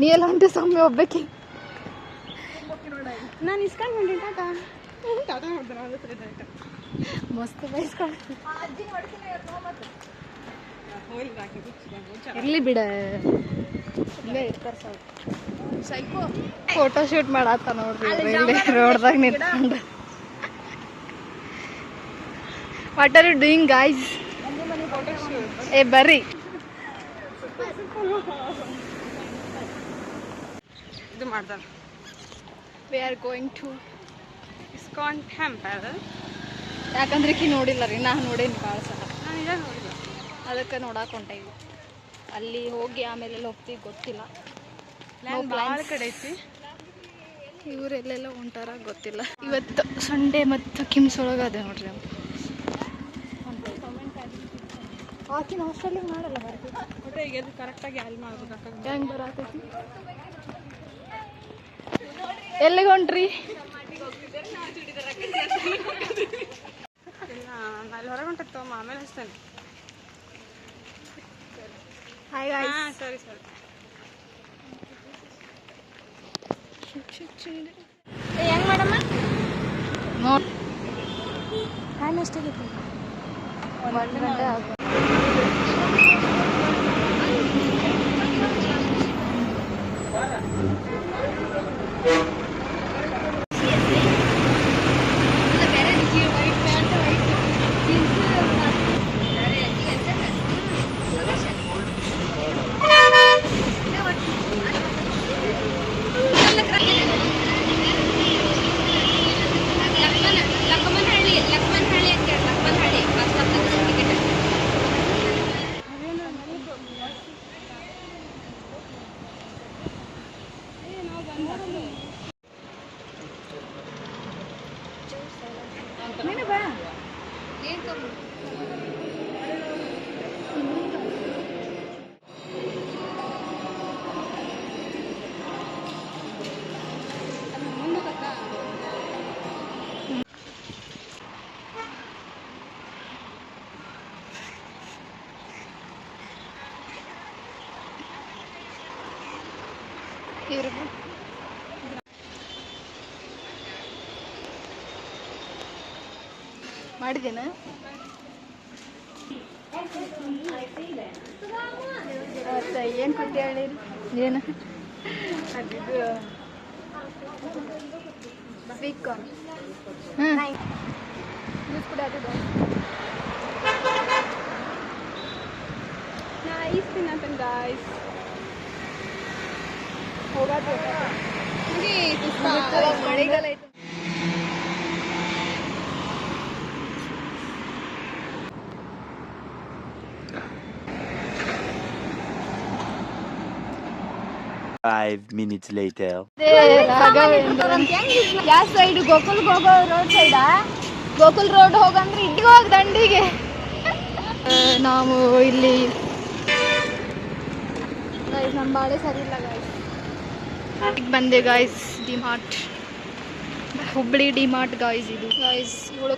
ನೀ ಎಲ್ಲ ಹೊಂಟೆ ಸೊಮ್ಮೆ ಹೋಗ್ಬೇಕಿ ನಾನು ಇಸ್ಕೊಂಡು ಹೊಂಟೆ ಟಾಟಾ ಟಾಟಾ ಮಾಡ್ತಾರೆ ಮಸ್ತ್ ಬೈಸ್ಕೊಂಡು ಇರ್ಲಿ ಬಿಡ ಇಲ್ಲೇ ಇರ್ತಾರೆ ಸರ್ ಸೈಕೋ ಫೋಟೋ ಶೂಟ್ ಮಾಡತ್ತ ನೋಡ್ರಿ ಇಲ್ಲಿ ರೋಡ್ದಾಗ ನಿಂತ್ಕೊಂಡು what are you doing guys ಏ ಬರ್ರಿ ಇದು ಮಾಡ್ತಾರೆ we are going to ISKCON temple ಯಾಕಂದ್ರೆ ಕಿ ನೋಡಿಲ್ಲ ರೀ ನಾನು ನೋಡೇನಿ ಭಾಳ ಸಲ ನಾನು ಇದಾಗ ನೋಡಿಲ್ಲ ಅದಕ್ಕೆ ನೋಡಕ್ಕೆ ಹೊಂಟೇವಿ ಅಲ್ಲಿ ಹೋಗಿ ಆಮೇಲೆ ಹೋಗ್ತೀವಿ ಗೊತ್ತಿಲ್ಲ ಪ್ಲ್ಯಾನ್ ಭಾಳ ಕಡೆ ಐತಿ ಇವರೆಲ್ಲೆಲ್ಲ ಹೊಂಟಾರ ಗೊತ್ತಿಲ್ಲ ಇವತ್ತು ಸಂಡೇ ಮತ್ತು ಕಿಮ್ಸ್ ಒಳಗೆ ಅದೇ ನೋಡ್ರಿ ಆಕಿನ ಹಾಸ್ಟೆಲಿಗೆ ಮಾಡಲ್ಲ ನೋಡ್ರಿ ಈಗ ಅದು ಕರೆಕ್ಟಾಗಿ ಅಲ್ಲಿ ಮಾಡ್ಬೇಕು ಹೆಂಗೆ ಬರತೈತಿ ಎಲ್ಲಿಗೆ ಹೊಂಟ್ರಿ ಇಲ್ಲ ಅಲ್ಲಿ ಹೊರಗೆ ಹೊಂಟತ್ತು ಆಮೇಲೆ ಹಚ್ತೇನೆ ಹಾಯ್ ಗಾಯ್ಸ್ ಹಾಂ ಸರಿ ಸರಿ ಹೆಂಗೆ ಮಾಡಮ್ಮ ನೋಡಿ ಟೈಮ್ ಎಷ್ಟಾಗೈತಿ 1 ಗಂಟೆ ಆಗ ಮಾಡಿದ್ದೇನ ಏನು ಕೊಟ್ಟಿ ಹೇಳಿರಿ ಏನು ಅದಿದ್ದು ಸ್ವೀಟ್ ಕಾರ್ನ್ ಜ್ಯೂಸ್ ಕೂಡ ಅದು ನೈಸ್ ತಿನ್ನತ್ತೇನೆ ಗಾಯ್ಸ್ ಹೋಗೋದು ಮಳೆಗಾಲ ಐತೆ Five minutes later. ಯಾವ ಸೈಡ್ ಗೋಕುಲ್ಗೆ ಹೋಗೋ ರೋಡ್ ಸೈಡಾ ಗೋಕುಲ್ ರೋಡ್ ಹೋಗಂದ್ರೆ ಇಲ್ಲಿಗೆ ಹೋಗಿ ದಂಡಿಗೆ ನಾವು ಇಲ್ಲಿ ನಮ್ಮ ಬಾಳೆ ಸರಿ ಇಲ್ಲ ಗಾಯ್ಸ್ ಈಗ ಬಂದೆ ಗಾಯ್ಸ್ ಡಿಮಾರ್ಟ್ ಹುಬ್ಬಳ್ಳಿ ಡಿಮಾರ್ಟ್ ಗಾಯ್ಸ್ ಇದು ಗಾಯ್ಸ್ ಇವಳು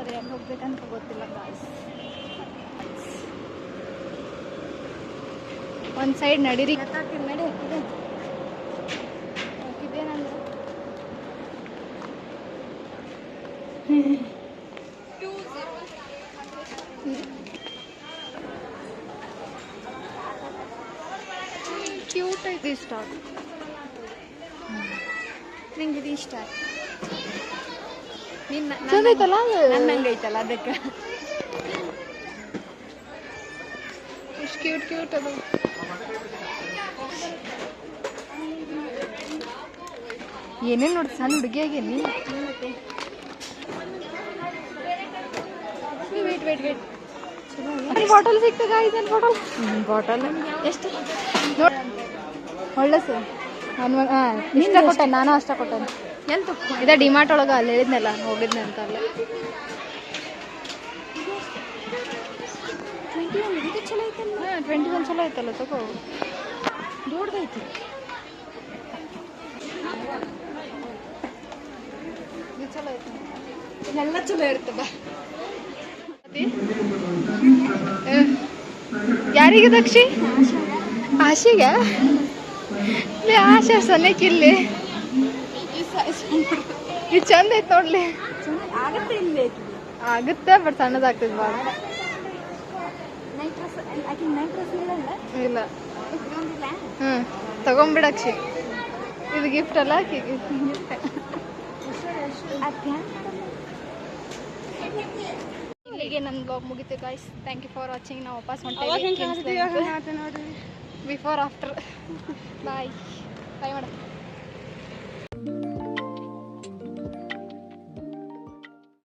ಅದೇ ಎಲ್ಲಿ ಹೋಗ್ಬೇಕಂತ ಗೊತ್ತಿಲ್ಲ ಗಾಯ್ಸ್ ಒಂದು ಸೈಡ್ ನಡೀರಿ ನಡಿ ಇದೇನಂದ್ರೆ ಕ್ಯೂಟ್ ಐತಿ ಇಷ್ಟ ನಿಂಗೆ ಇದು ಇಷ್ಟ ಚಂದೈತಲ್ಲ ನನ್ನಂಗೈತಲ್ಲ ಅದಕ್ಕೆ ಎಷ್ಟು ಕ್ಯೂಟ್ ಕ್ಯೂಟ್ ಅದು ಏನೇನು ನೋಡಿ ಸಣ್ಣ ಹುಡುಗಿ ಆಗೇನಿ ವೇಟ್ ವೇಟ್ ವೇಟ್ ಬಾಟಲ್ ಸಿಗ್ತದ ಇದನ್ನ ಬಾಟಲ್ ಎಷ್ಟು ನೋಡಿ ಒಳ್ಳೆ ಸರ್ ನಾನು ಇಷ್ಟ ಕೊಟ್ಟೆ ನಾನು ಅಷ್ಟ ಕೊಟ್ಟೆ ಎಲ್ಲಿ ಇದೇ ಡಿಮಾರ್ಟ್ ಒಳಗೆ ಅಲ್ಲಿ ಹೇಳಿದ್ನಲ್ಲ ಹೋಗಿದ್ನೆ ಅಂತ ಅಲ್ಲ 21 ಚಲೋ ಐತಲ್ಲ 21 ಚಲೋ ಐತಲ್ಲ ತಗೋ ದೊಡ್ಡದೈತಿ ಚಲೋ ಐತಿ ಎಲ್ಲ ಚಲೋ ಇರ್ತದ ಯಾರಿಗೆ ದಕ್ಷಿ ಆಶಿಗೆ ಆಶೆ ಸೊನ್ನೆಕಿಲ್ಲಿ ಇದು ಚಂದ ಐತೆ ನೋಡ್ಲಿ. ಆಗತ್ತೆ ಇಲ್ಲಿ ಆಗುತ್ತೆ ಬಟ್ ಸಣ್ಣದಾಗ್ತದೆ ಭಾಳ. ನೈಟ್ ಡ್ರೆಸ್ ಆಕೆ ನೈಟ್ ಡ್ರೆಸ್ ಇಲ್ಲಲ್ಲ ಇಲ್ಲ ಇದೊಂದಿಲ್ಲ ತಗೊಂಬಿಡಕ್ಷಿ. ಇದು ಗಿಫ್ಟ್ ಅಲ್ಲ ಆಕೆಗೆ. ಇಲ್ಲಿಗೆ ನನ್ನ ಬ್ಲಾಗ್ ಮುಗಿತು guys. Thank you for watching. ನಾವು ವಾಪಸ್ ಹೊಂಟೇವಿ. ಬಿಫೋರ್ ಆಫ್ಟರ್ ಬಾಯ್ ಬಾಯ್ ಮಾಡ.